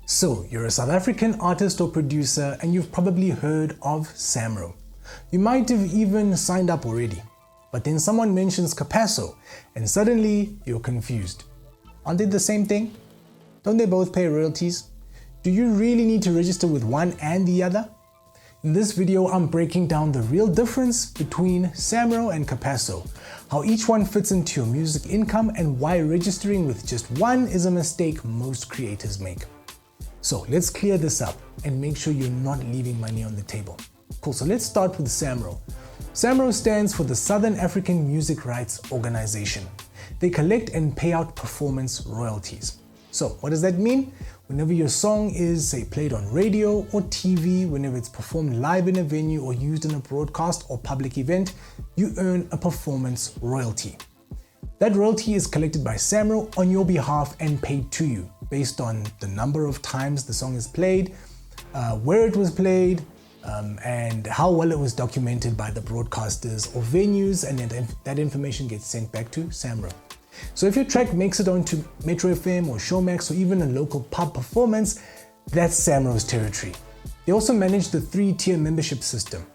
So, you're a South African artist or producer and you've probably heard of SAMRO. You might have even signed up already, but then someone mentions CAPASSO and suddenly you're confused. Aren't they the same thing? Don't they both pay royalties? Do you really need to register with one and the other? In this video, I'm breaking down the real difference between SAMRO and CAPASSO, how each one fits into your music income and why registering with just one is a mistake most creators make. So let's clear this up and make sure you're not leaving money on the table. Cool, so let's start with SAMRO. SAMRO stands for the Southern African Music Rights Organization. They collect and pay out performance royalties. So what does that mean? Whenever your song is, say, played on radio or TV, whenever it's performed live in a venue or used in a broadcast or public event, you earn a performance royalty. That royalty is collected by SAMRO on your behalf and paid to you based on the number of times the song is played, where it was played, and how well it was documented by the broadcasters or venues, and then that information gets sent back to SAMRO. So if your track makes it onto Metro FM or Showmax or even a local pub performance, that's SAMRO's territory. They also manage the 3-tier membership system: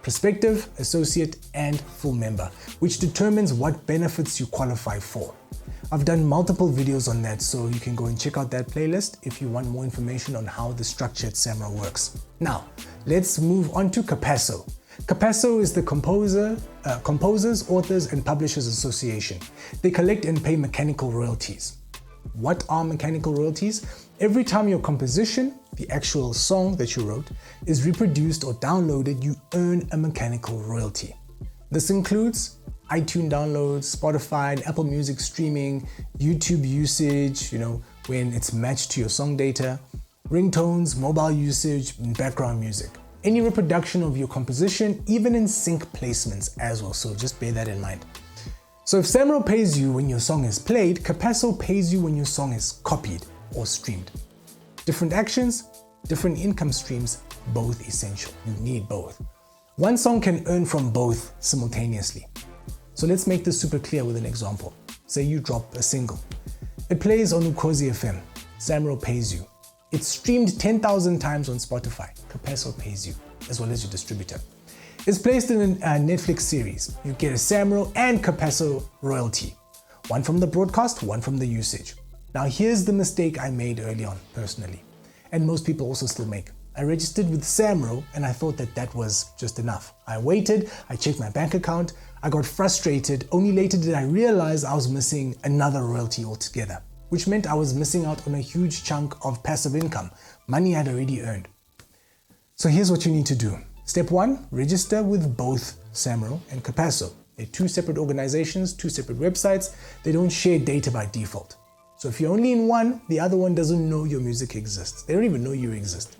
prospective, associate, and full member, which determines what benefits you qualify for. I've done multiple videos on that, so you can go and check out that playlist if you want more information on how the structure at SAMRO works. Now, let's move on to CAPASSO. CAPASSO is the Composers, Authors, and Publishers Association. They collect and pay mechanical royalties. What are mechanical royalties? Every time your composition, the actual song that you wrote, is reproduced or downloaded, you earn a mechanical royalty. This includes iTunes downloads, Spotify and Apple Music streaming, YouTube usage, when it's matched to your song data, ringtones, mobile usage, and background music. Any reproduction of your composition, even in sync placements as well, so just bear that in mind. So if SAMRO pays you when your song is played, CAPASSO pays you when your song is copied or streamed. Different actions, different income streams, both essential. You need both. One song can earn from both simultaneously. So let's make this super clear with an example. Say you drop a single. It plays on Ukhozi FM. SAMRO pays you. It's streamed 10,000 times on Spotify. CAPASSO pays you, as well as your distributor. It's placed in a Netflix series. You get a SAMRO and CAPASSO royalty. One from the broadcast, one from the usage. Now here's the mistake I made early on, personally, and most people also still make. I registered with SAMRO and I thought that was just enough. I waited, I checked my bank account, I got frustrated. Only later did I realize I was missing another royalty altogether, which meant I was missing out on a huge chunk of passive income, money I'd already earned. So here's what you need to do. Step 1, register with both SAMRO and CAPASSO. They're two separate organizations, two separate websites. They don't share data by default. So if you're only in one, the other one doesn't know your music exists. They don't even know you exist.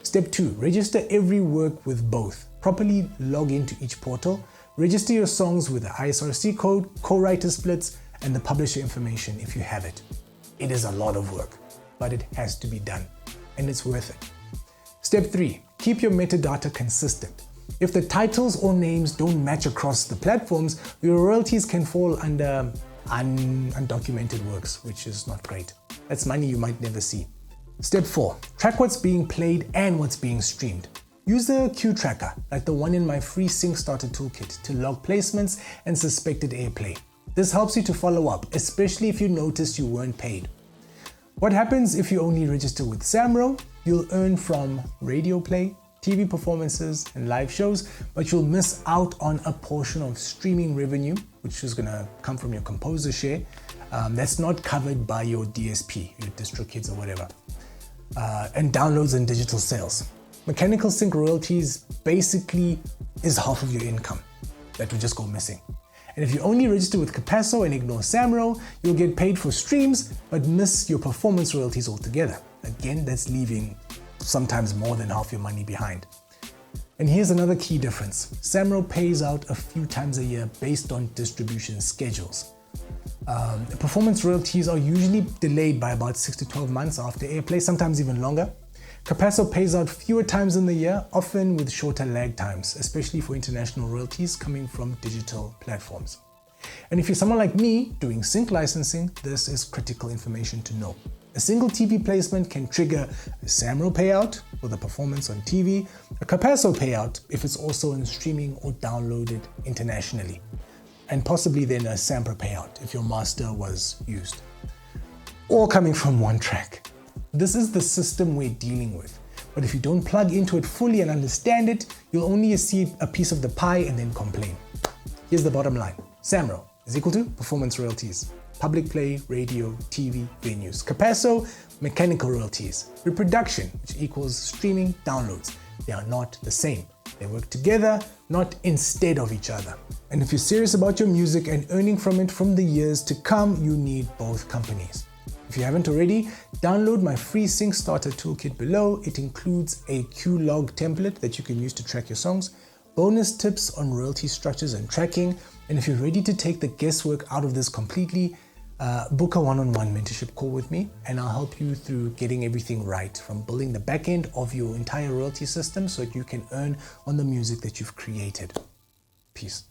Step 2, register every work with both. Properly log into each portal. Register your songs with the ISRC code, co-writer splits, and the publisher information if you have it. It is a lot of work, but it has to be done, and it's worth it. Step 3, keep your metadata consistent. If the titles or names don't match across the platforms, your royalties can fall under undocumented works, which is not great. That's money you might never see. Step 4, track what's being played and what's being streamed. Use a Q tracker, like the one in my free Sync Starter toolkit, to log placements and suspected airplay. This helps you to follow up, especially if you notice you weren't paid. What happens if you only register with SAMRO? You'll earn from radio play, TV performances, and live shows, but you'll miss out on a portion of streaming revenue, which is gonna come from your composer share. That's not covered by your DSP, your DistroKids or whatever. And downloads and digital sales. Mechanical sync royalties basically is half of your income that will just go missing. And if you only register with CAPASSO and ignore SAMRO, you'll get paid for streams but miss your performance royalties altogether. Again, that's leaving sometimes more than half your money behind. And here's another key difference. SAMRO pays out a few times a year based on distribution schedules. Performance royalties are usually delayed by about 6 to 12 months after airplay, sometimes even longer. CAPASSO pays out fewer times in the year, often with shorter lag times, especially for international royalties coming from digital platforms. And if you're someone like me doing sync licensing, this is critical information to know. A single TV placement can trigger a SAMRO payout for the performance on TV, a CAPASSO payout if it's also in streaming or downloaded internationally, and possibly then a SAMRO payout if your master was used. All coming from one track. This is the system we're dealing with, but if you don't plug into it fully and understand it, you'll only see a piece of the pie and then complain. Here's the bottom line. SAMRO is equal to performance royalties. Public play, radio, TV, venues. CAPASSO, mechanical royalties. Reproduction, which equals streaming, downloads. They are not the same. They work together, not instead of each other. And if you're serious about your music and earning from it from the years to come, you need both companies. If you haven't already, download my free Sync Starter Toolkit below. It includes a Q-log template that you can use to track your songs, bonus tips on royalty structures and tracking, and if you're ready to take the guesswork out of this completely, book a one-on-one mentorship call with me and I'll help you through getting everything right, from building the back end of your entire royalty system so that you can earn on the music that you've created. Peace.